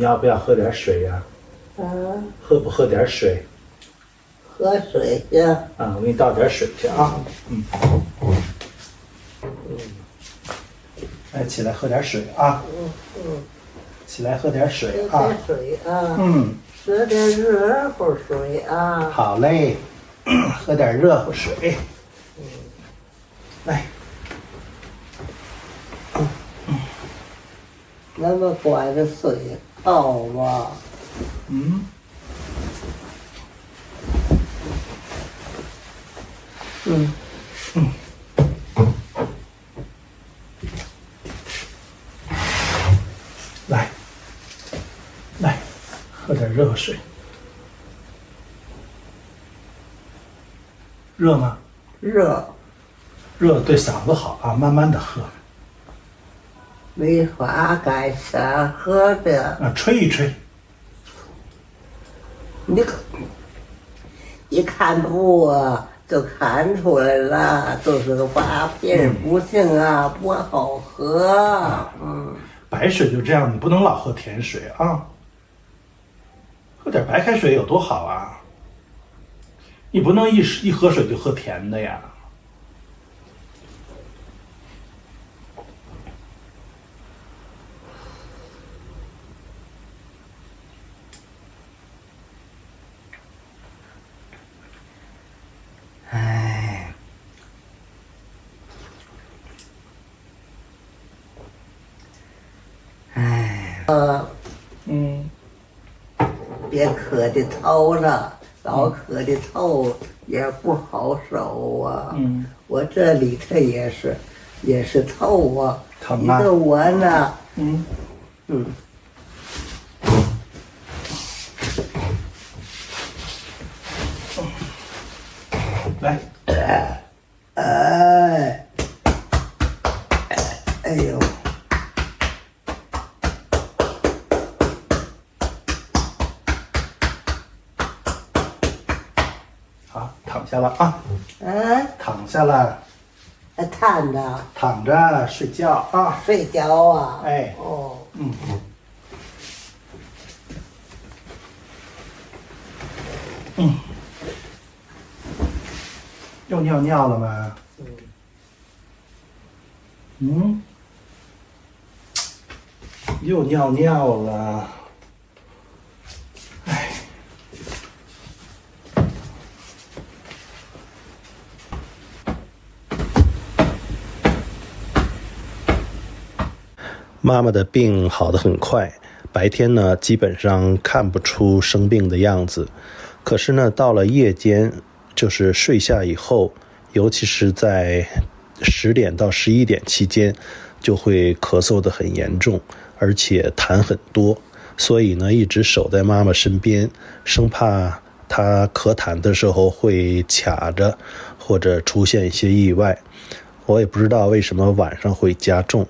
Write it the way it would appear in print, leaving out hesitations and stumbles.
你要不要喝点水呀？喝不喝点水？喝水去。我给你倒点水去啊。来，起来喝点水啊。起来喝点水啊。喝点水啊。喝点热乎水啊。好嘞，喝点热乎水。来。那么管着水泡吗？来，喝点热水。热吗？热对嗓子好啊，慢慢的喝。没法改善喝的。吹一吹。你一看布啊，就看出来了，都是个把皮不行啊，不好喝。白水就这样，你不能老喝甜水啊。喝点白开水有多好啊！你不能一喝水就喝甜的呀。别磕的头了，老磕的头也不好受啊。我这里头也是头啊。疼啊。你说我呢？来。哎呦。好，躺下了啊。躺下了。躺着。躺着睡觉啊。睡觉啊。哎。又尿尿了吗？又尿尿了。妈妈的病好得很快，白天呢基本上看不出生病的样子，可是呢到了夜间，就是睡下以后，尤其是在10点到11点期间，就会咳嗽得很严重，而且痰很多，所以呢一直守在妈妈身边，生怕她咳痰的时候会卡着，或者出现一些意外。我也不知道为什么晚上会加重。